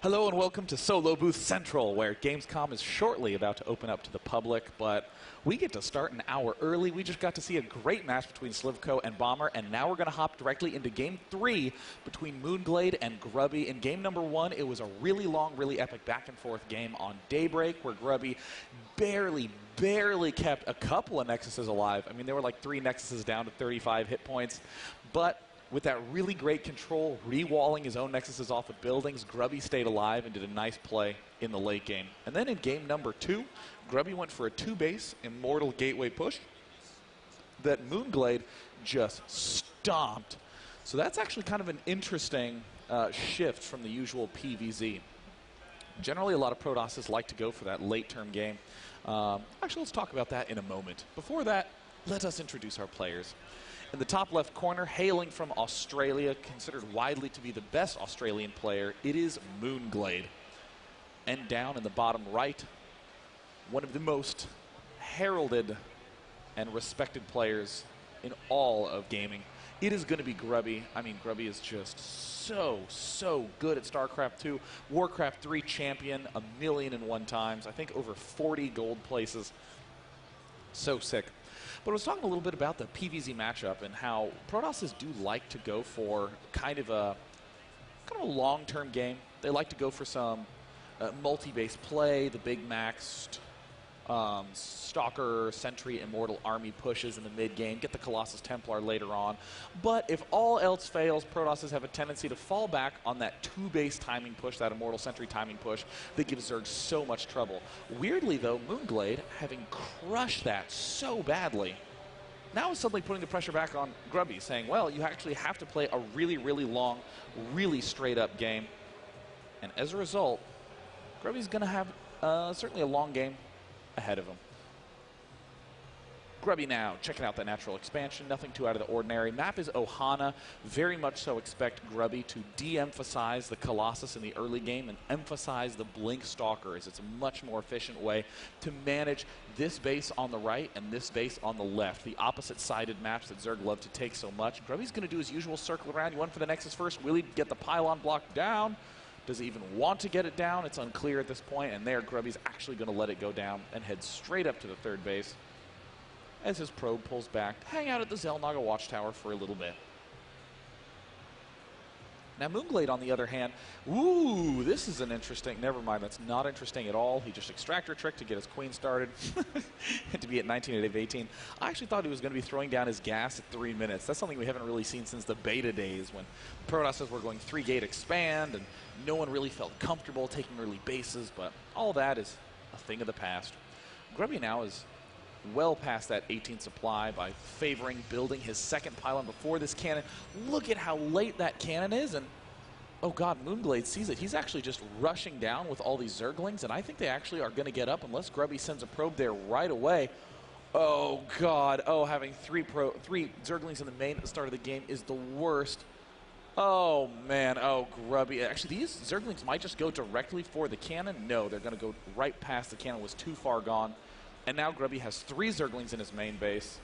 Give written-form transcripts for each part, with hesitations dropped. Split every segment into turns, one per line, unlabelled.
Hello and welcome to Solo Booth Central, where Gamescom is shortly about to open up to the public, but we get to start an hour early. We just got to see a great match between Slivko and Bomber, and now we're going to hop directly into Game 3 between mOOnGLaDe and Grubby. In Game number 1, it was a really long, really epic back-and-forth game on Daybreak, where Grubby barely kept a couple of Nexuses alive. I mean, there were like 3 Nexuses down to 35 hit points, but with that really great control, re-walling his own Nexuses off of buildings, Grubby stayed alive and did a nice play in the late game. And then in game number 2, Grubby went for a 2-base Immortal Gateway push that mOOnGLaDe just stomped. So that's actually kind of an interesting shift from the usual PvZ. Generally, a lot of Protosses like to go for that late-term game. Actually, let's talk about that in a moment. Before that, let us introduce our players. In the top left corner, hailing from Australia, considered widely to be the best Australian player, it is mOOnGLaDe. And down in the bottom right, one of the most heralded and respected players in all of gaming, it is going to be Grubby. I mean, Grubby is just so good at Starcraft 2. Warcraft 3 champion 1,000,001 times. I think over 40 gold places. So sick. But I was talking a little bit about the PvZ matchup and how Protosses do like to go for kind of a long-term game. They like to go for some multi-base play, the big maxed Stalker, Sentry, Immortal Army pushes in the mid-game, get the Colossus Templar later on. But if all else fails, Protosses have a tendency to fall back on that 2-base timing push, that Immortal Sentry timing push that gives Zerg so much trouble. Weirdly, though, mOOnGLaDe, having crushed that so badly, now is suddenly putting the pressure back on Grubby, saying, well, you actually have to play a really long, really straight-up game. And as a result, Grubby's going to have certainly a long game ahead of him. Grubby now, checking out the natural expansion, nothing too out of the ordinary. Map is Ohana. Very much so expect Grubby to de-emphasize the Colossus in the early game and emphasize the Blink Stalker, as it's a much more efficient way to manage this base on the right and this base on the left, the opposite-sided maps that Zerg love to take so much. Grubby's going to do his usual circle around. He went for the Nexus first. Will he get the pylon block down? Does he even want to get it down? It's unclear at this point, and there Grubby's actually going to let it go down and head straight up to the third base as his probe pulls back to hang out at the Xel'Naga Watchtower for a little bit. Now mOOnGLaDe, on the other hand, ooh, this is an interesting, never mind, that's not interesting at all. He just Extractor Trick to get his Queen started and to be at 19 out of 18. I actually thought he was going to be throwing down his gas at 3 minutes. That's something we haven't really seen since the beta days when Protosses were going 3-gate expand and no one really felt comfortable taking early bases, but all that is a thing of the past. Grubby now is well past that 18 supply by favoring building his second pylon before this cannon. Look at how late that cannon is, and oh god, mOOnGLaDe sees it. He's actually just rushing down with all these Zerglings, and I think they actually are going to get up unless Grubby sends a probe there right away. Oh god, oh, having three Zerglings in the main at the start of the game is the worst. Oh man, oh Grubby. Actually, these Zerglings might just go directly for the cannon. No, they're going to go right past the cannon. Was too far gone. And now Grubby has 3 Zerglings in his main base.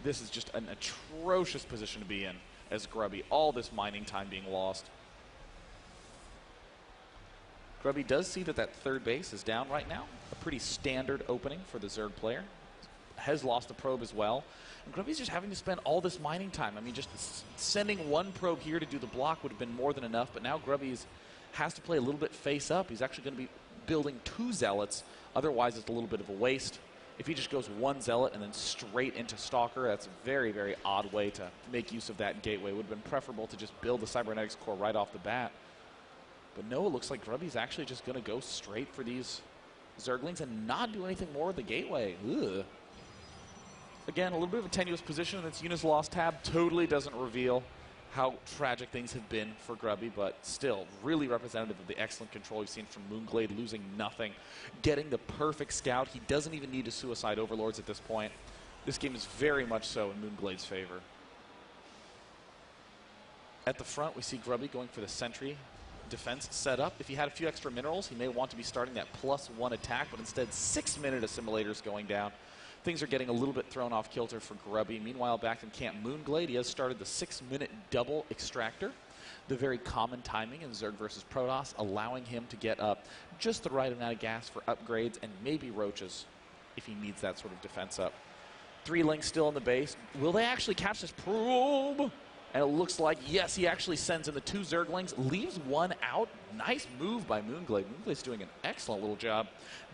This is just an atrocious position to be in as Grubby. All this mining time being lost. Grubby does see that that third base is down right now. A pretty standard opening for the Zerg player. Has lost a probe as well. And Grubby's just having to spend all this mining time. I mean, just sending one probe here to do the block would have been more than enough, but now Grubby has to play a little bit face up. He's actually going to be building 2 Zealots. Otherwise, it's a little bit of a waste. If he just goes 1 Zealot and then straight into Stalker, that's a very odd way to make use of that gateway. It would have been preferable to just build the Cybernetics core right off the bat. But no, it looks like Grubby's actually just going to go straight for these Zerglings and not do anything more with the gateway. Ugh. Again, a little bit of a tenuous position. Its Unis Lost tab totally doesn't reveal how tragic things have been for Grubby, but still really representative of the excellent control we've seen from mOOnGLaDe, losing nothing, getting the perfect scout. He doesn't even need to suicide Overlords at this point. This game is very much so in mOOnGLaDe's favor. At the front, we see Grubby going for the Sentry defense setup. If he had a few extra minerals, he may want to be starting that +1 attack, but instead 6-minute assimilators going down. Things are getting a little bit thrown off kilter for Grubby. Meanwhile, back in camp mOOnGLaDe, he has started the 6-minute double extractor. the very common timing in Zerg versus Protoss, allowing him to get up just the right amount of gas for upgrades and maybe roaches if he needs that sort of defense up. 3 Lings still in the base. Will they actually catch this probe? And it looks like, yes, he actually sends in the 2 Zerglings, leaves 1 out. Nice move by mOOnGLaDe. mOOnGLaDe's doing an excellent little job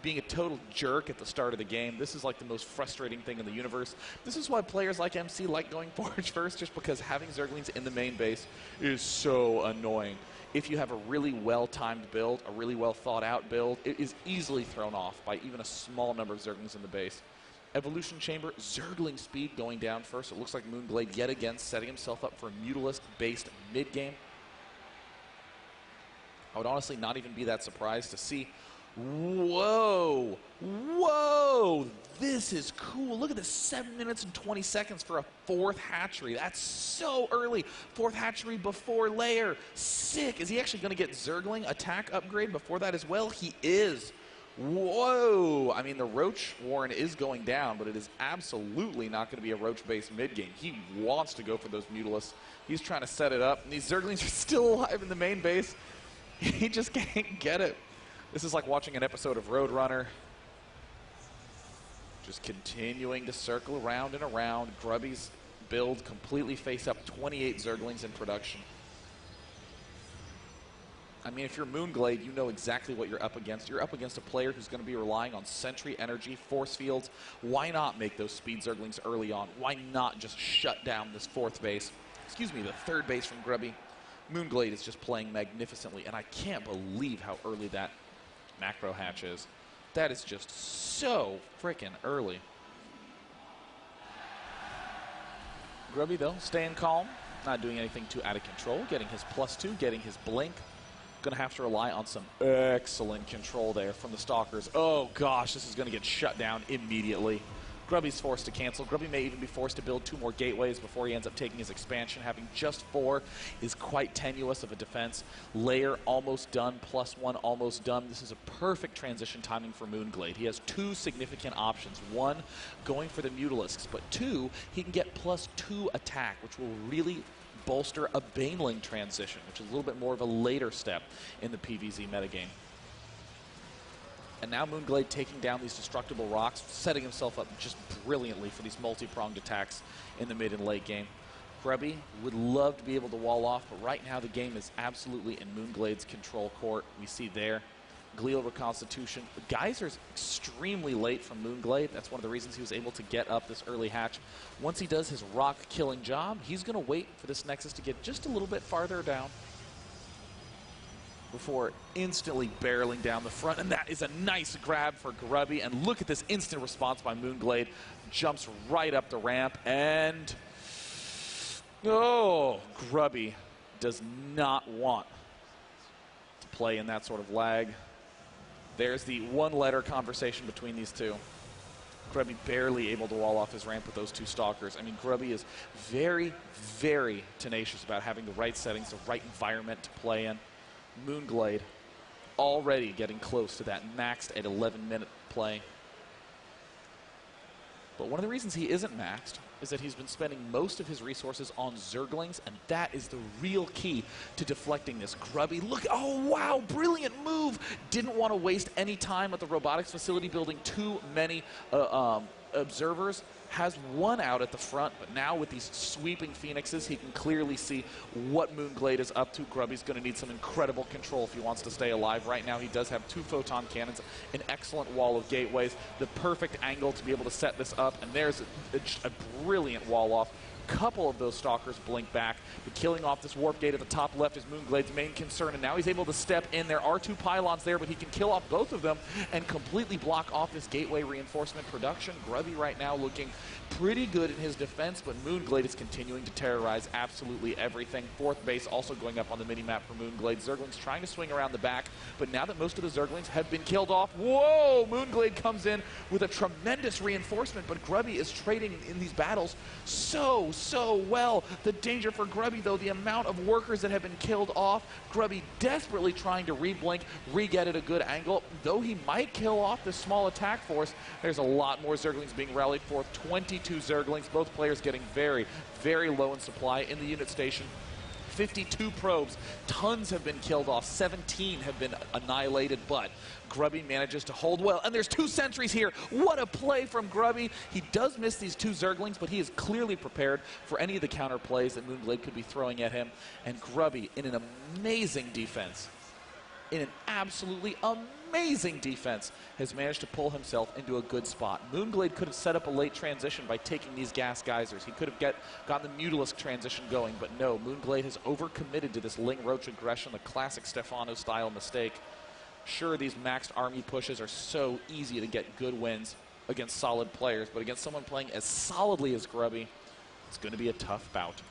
being a total jerk at the start of the game. This is like the most frustrating thing in the universe. This is why players like MC like going Forge first, just because having Zerglings in the main base is so annoying. If you have a really well-timed build, a really well-thought-out build, it is easily thrown off by even a small number of Zerglings in the base. Evolution Chamber, Zergling speed going down first. It looks like mOOnGLaDe yet again setting himself up for a Mutalisk-based mid-game. I would honestly not even be that surprised to see. Whoa! Whoa! This is cool. Look at this, 7 minutes and 20 seconds for a 4th hatchery. That's so early. 4th hatchery before layer. Sick. Is he actually going to get Zergling attack upgrade before that as well? He is. Whoa! I mean, the Roach Warren is going down, but it is absolutely not going to be a Roach-based mid-game. He wants to go for those Mutalisks. He's trying to set it up, and these Zerglings are still alive in the main base. He just can't get it. This is like watching an episode of Roadrunner. Just continuing to circle around and around. Grubby's build completely face up, 28 Zerglings in production. I mean, if you're mOOnGLaDe, you know exactly what you're up against. You're up against a player who's going to be relying on sentry energy, force fields. Why not make those speed Zerglings early on? Why not just shut down this 4th base? Excuse me, the 3rd base from Grubby. mOOnGLaDe is just playing magnificently, and I can't believe how early that macro hatch is. That is just so freaking early. Grubby, though, staying calm, not doing anything too out of control, getting his +2, getting his blink. Going to have to rely on some excellent control there from the Stalkers. Oh, gosh, this is going to get shut down immediately. Grubby's forced to cancel. Grubby may even be forced to build 2 more gateways before he ends up taking his expansion. Having just 4 is quite tenuous of a defense. Layer almost done, +1 almost done. This is a perfect transition timing for mOOnGLaDe. He has 2 significant options. 1, going for the Mutalisks, but 2, he can get +2 attack, which will really bolster a Baneling transition, which is a little bit more of a later step in the PvZ metagame. And now mOOnGLaDe taking down these destructible rocks, setting himself up just brilliantly for these multi-pronged attacks in the mid and late game. Grubby would love to be able to wall off, but right now the game is absolutely in mOOnGLaDe's control court. We see there glial reconstitution. Geyser's extremely late from mOOnGLaDe. That's one of the reasons he was able to get up this early hatch. Once he does his rock killing job, he's going to wait for this Nexus to get just a little bit farther down before instantly barreling down the front. And that is a nice grab for Grubby. And look at this instant response by mOOnGLaDe. Jumps right up the ramp. And oh, Grubby does not want to play in that sort of lag. There's the 1-letter conversation between these two. Grubby barely able to wall off his ramp with those 2 Stalkers. I mean, Grubby is very, very tenacious about having the right settings, the right environment to play in. mOOnGLaDe already getting close to that maxed at 11-minute play. But one of the reasons he isn't maxed is that he's been spending most of his resources on Zerglings, and that is the real key to deflecting this. Grubby, look, oh wow, brilliant move! Didn't want to waste any time at the robotics facility building too many observers. Has 1 out at the front, but now with these sweeping Phoenixes, he can clearly see what mOOnGLaDe is up to. Grubby's going to need some incredible control if he wants to stay alive. Right now, he does have 2 photon cannons, an excellent wall of gateways, the perfect angle to be able to set this up, and there's a brilliant wall off. Couple of those Stalkers blink back, but killing off this warp gate at the top left is mOOnGLaDe's main concern, and now he's able to step in. There are 2 pylons there, but he can kill off both of them and completely block off this gateway reinforcement production. Grubby right now looking pretty good in his defense, but mOOnGLaDe is continuing to terrorize absolutely everything. 4th base also going up on the mini-map for mOOnGLaDe. Zerglings trying to swing around the back, but now that most of the Zerglings have been killed off, whoa! mOOnGLaDe comes in with a tremendous reinforcement, but Grubby is trading in these battles so well. The danger for Grubby, though, the amount of workers that have been killed off. Grubby desperately trying to re-blink, re-get at a good angle. Though he might kill off this small attack force, there's a lot more Zerglings being rallied for. 22 Zerglings, both players getting very, very low in supply in the unit station. 52 probes. Tons have been killed off. 17 have been annihilated, but Grubby manages to hold well. And there's 2 sentries here. What a play from Grubby. He does miss these 2 Zerglings, but he is clearly prepared for any of the counter plays that mOOnGLaDe could be throwing at him. And Grubby, in an amazing defense, in an absolutely amazing defense, has managed to pull himself into a good spot. mOOnGLaDe could have set up a late transition by taking these gas geysers. He could have gotten the Mutalisk transition going, but no, mOOnGLaDe has overcommitted to this Ling Roach aggression, the classic Stefano-style mistake. Sure, these maxed army pushes are so easy to get good wins against solid players, but against someone playing as solidly as Grubby, it's going to be a tough bout.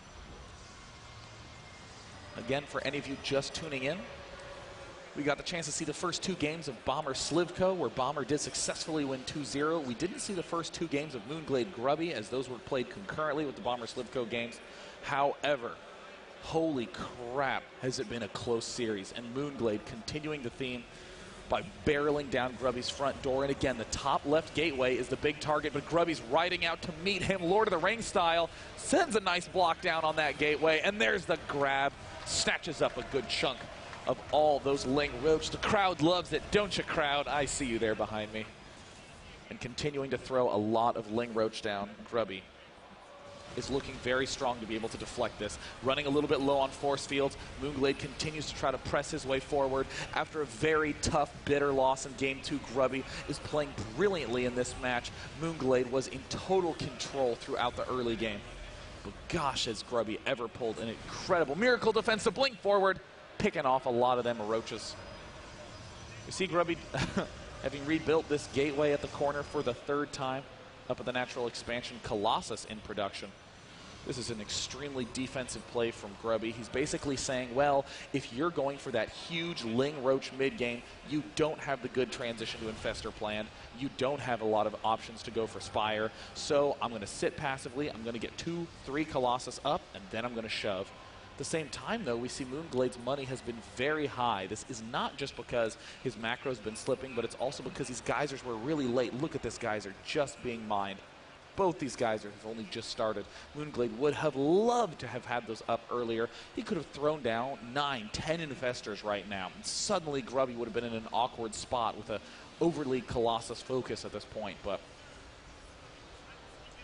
Again, for any of you just tuning in, we got the chance to see the first 2 games of Bomber Slivko, where Bomber did successfully win 2-0. We didn't see the first 2 games of mOOnGLaDe Grubby, as those were played concurrently with the Bomber Slivko games. However, holy crap, has it been a close series, and mOOnGLaDe continuing the theme by barreling down Grubby's front door. And again, the top left gateway is the big target, but Grubby's riding out to meet him, Lord of the Rings style, sends a nice block down on that gateway, and there's the grab, snatches up a good chunk of all those Ling Roach. The crowd loves it, don't you, crowd? I see you there behind me. And continuing to throw a lot of Ling Roach down, Grubby is looking very strong to be able to deflect this. Running a little bit low on force fields, mOOnGLaDe continues to try to press his way forward. After a very tough, bitter loss in Game 2, Grubby is playing brilliantly in this match. mOOnGLaDe was in total control throughout the early game. But gosh, has Grubby ever pulled an incredible miracle defense to blink forward, picking off a lot of them roaches. You see Grubby having rebuilt this gateway at the corner for the 3rd time up at the natural expansion. Colossus in production. This is an extremely defensive play from Grubby. He's basically saying, well, if you're going for that huge Ling Roach mid-game, you don't have the good transition to Infestor planned. You don't have a lot of options to go for Spire. So I'm going to sit passively. I'm going to get 2-3 Colossus up, and then I'm going to shove. At the same time, though, we see mOOnGLaDe's money has been very high. This is not just because his macro's been slipping, but it's also because these geysers were really late. Look at this geyser just being mined. Both these geysers have only just started. mOOnGLaDe would have loved to have had those up earlier. He could have thrown down 9, 10 Infestors right now. And suddenly Grubby would have been in an awkward spot with an overly Colossus focus at this point. But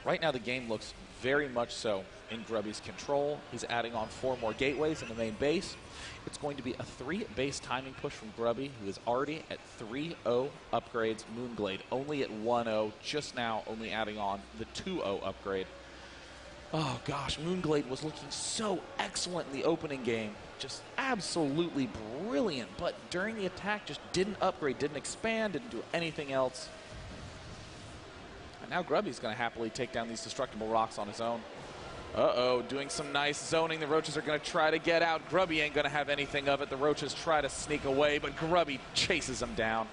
right now the game looks very much so in Grubby's control. He's adding on 4 more gateways in the main base. It's going to be a 3 base timing push from Grubby, who is already at 3-0 upgrades. mOOnGLaDe only at 1-0, just now only adding on the 2-0 upgrade. Oh gosh, mOOnGLaDe was looking so excellent in the opening game. Just absolutely brilliant, but during the attack just didn't upgrade, didn't expand, didn't do anything else. And now Grubby's going to happily take down these destructible rocks on his own. Uh-oh, doing some nice zoning. The roaches are going to try to get out. Grubby ain't going to have anything of it. The roaches try to sneak away, but Grubby chases them down.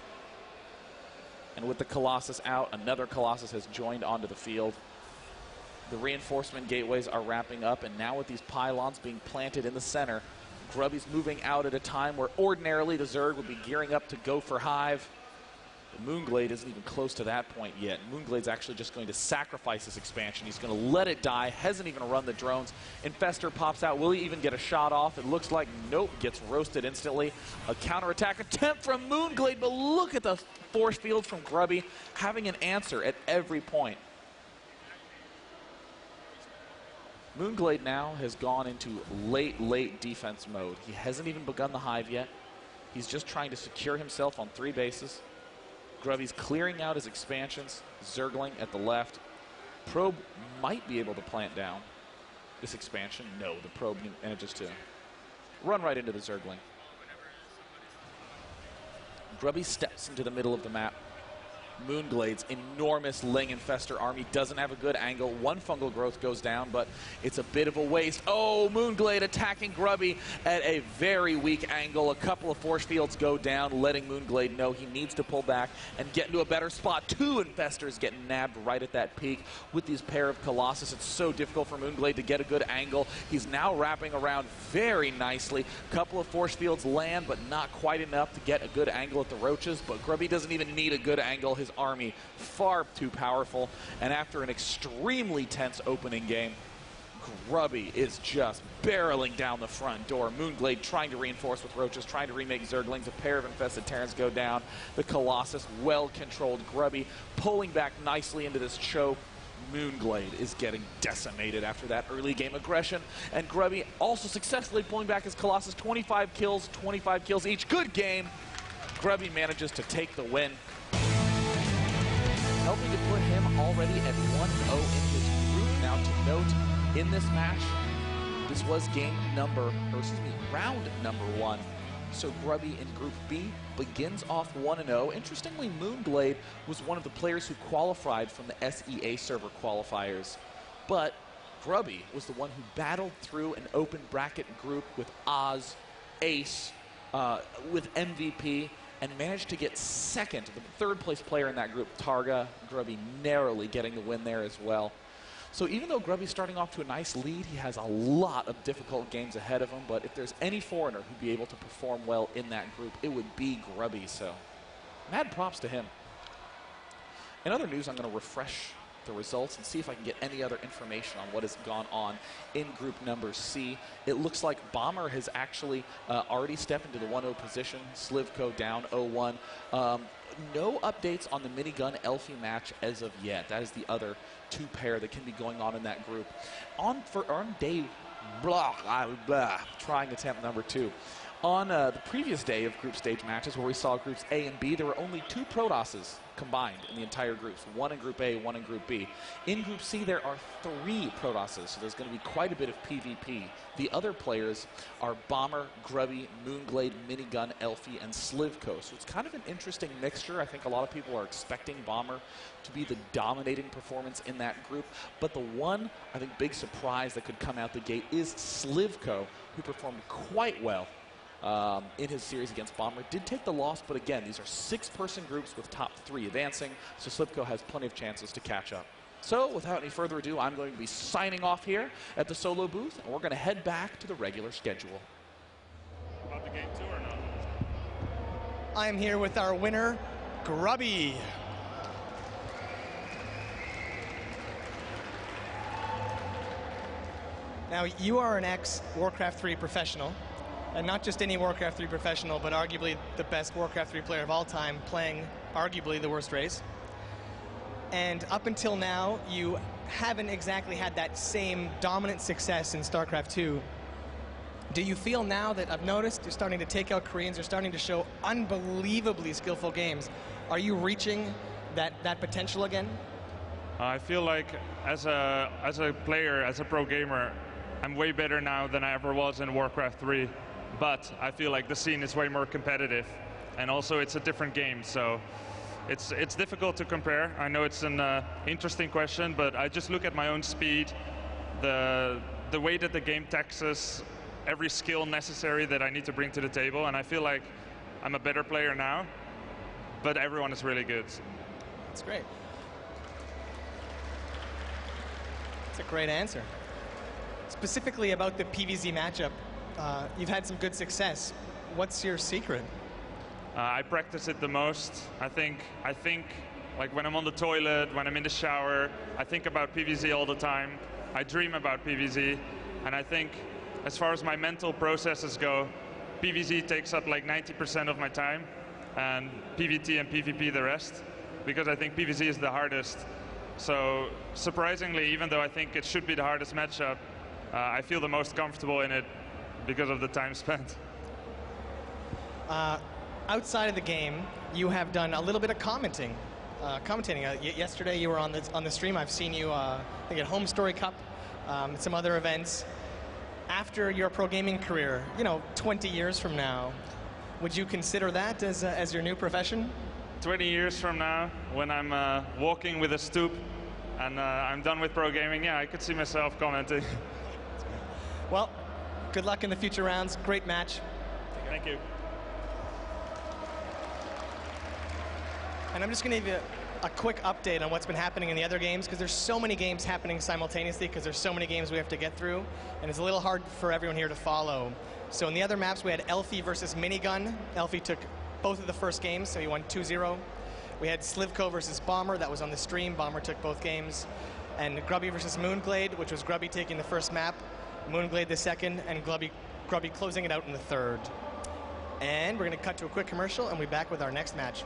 And with the Colossus out, another Colossus has joined onto the field. The reinforcement gateways are wrapping up, and now with these pylons being planted in the center, Grubby's moving out at a time where ordinarily the Zerg would be gearing up to go for Hive. But mOOnGLaDe isn't even close to that point yet. mOOnGLaDe's actually just going to sacrifice this expansion. He's going to let it die, hasn't even run the drones. Infestor pops out. Will he even get a shot off? It looks like nope, gets roasted instantly. A counterattack attempt from mOOnGLaDe, but look at the force field from Grubby, having an answer at every point. mOOnGLaDe now has gone into late defense mode. He hasn't even begun the Hive yet. He's just trying to secure himself on 3 bases. Grubby's clearing out his expansions. Zergling at the left. Probe might be able to plant down this expansion. No, the probe manages to run right into the Zergling. Grubby steps into the middle of the map. mOOnGLaDe's enormous Ling Infestor army doesn't have a good angle. 1 fungal growth goes down, but it's a bit of a waste. Oh, mOOnGLaDe attacking Grubby at a very weak angle. A couple of force fields go down, letting mOOnGLaDe know he needs to pull back and get into a better spot. 2 Infestors getting nabbed right at that peak. With these pair of Colossus, it's so difficult for mOOnGLaDe to get a good angle. He's now wrapping around very nicely. Couple of force fields land, but not quite enough to get a good angle at the roaches. But Grubby doesn't even need a good angle. His army far too powerful, and after an extremely tense opening game, Grubby is just barreling down the front door. mOOnGLaDe trying to reinforce with roaches, trying to remake zerglings. A pair of infested Terrans go down. The Colossus, well-controlled. Grubby pulling back nicely into this choke. mOOnGLaDe is getting decimated after that early game aggression. And Grubby also successfully pulling back his Colossus. 25 kills each. Good game. Grubby manages to take the win, helping to put him already at 1-0 in his group. Now to note, in this match, this was round number 1. So Grubby in Group B begins off 1-0. Interestingly, mOOnGLaDe was one of the players who qualified from the SEA server qualifiers. But Grubby was the one who battled through an open bracket group with Oz, Ace, with MVP, and managed to get second, the third place player in that group, Targa. Grubby narrowly getting the win there as well. So even though Grubby's starting off to a nice lead, he has a lot of difficult games ahead of him. But if there's any foreigner who'd be able to perform well in that group, it would be Grubby. So mad props to him. In other news, I'm going to refresh the results and see if I can get any other information on what has gone on in group number C. It looks like Bomber has actually already stepped into the 1-0 position. Slivko down 0-1. No updates on the minigun Elfie match as of yet. That is the other two pair that can be going on in that group. On day trying attempt number 2. On the previous day of group stage matches where we saw groups A and B, there were only 2 Protosses combined in the entire groups, 1 in Group A, 1 in Group B. In Group C, there are 3 Protosses, so there's going to be quite a bit of PvP. The other players are Bomber, Grubby, mOOnGLaDe, Minigun, Elfie, and Slivko. So it's kind of an interesting mixture. I think a lot of people are expecting Bomber to be the dominating performance in that group. But the one, I think, big surprise that could come out the gate is Slivko, who performed quite well in his series against Bomber. Did take the loss, but again, these are 6-person groups with top 3 advancing, so Slivko has plenty of chances to catch up. So without any further ado, I'm going to be signing off here at the solo booth, and we're going to head back to the regular schedule.
About the game 2 or no?
I'm here with our winner, Grubby. Now, you are an ex-Warcraft 3 professional. And not just any Warcraft 3 professional, but arguably the best Warcraft 3 player of all time, playing arguably the worst race. And up until now, you haven't exactly had that same dominant success in Starcraft 2. Do you feel now that I've noticed you're starting to take out Koreans, you're starting to show unbelievably skillful games? Are you reaching that potential again?
I feel like as a player, as a pro gamer, I'm way better now than I ever was in Warcraft 3. But I feel like the scene is way more competitive, and also it's a different game, so it's difficult to compare. I know it's an interesting question, but I just look at my own speed, the way that the game taxes every skill necessary that I need to bring to the table, and I feel like I'm a better player now, but everyone is really good.
That's great. That's a great answer. Specifically about the PvZ matchup, you've had some good success. What's your secret?
I practice it the most. I think like when I'm on the toilet, when I'm in the shower, I think about PvZ all the time. I dream about PvZ, and I think as far as my mental processes go, PvZ takes up like 90% of my time, and PvT and PvP the rest, because I think PvZ is the hardest. So surprisingly, even though I think it should be the hardest matchup, I feel the most comfortable in it because of the time spent.
Outside of the game, you have done a little bit of commentating. Yesterday, you were on the stream. I've seen you, I think, at Home Story Cup, some other events. After your pro gaming career, 20 years from now, would you consider that as your new profession?
20 years from now, when I'm walking with a stoop and I'm done with pro gaming, yeah, I could see myself commenting.
Well, good luck in the future rounds. Great match.
Thank you.
And I'm just going to give you a quick update on what's been happening in the other games, because there's so many games happening simultaneously, because there's so many games we have to get through, and it's a little hard for everyone here to follow. So in the other maps, we had Elfie versus Minigun. Elfie took both of the first games, so he won 2-0. We had Slivko versus Bomber. That was on the stream. Bomber took both games. And Grubby versus mOOnGLaDe, which was Grubby taking the first map, mOOnGLaDe the second, and Grubby closing it out in the third. And we're going to cut to a quick commercial, and we'll be back with our next match.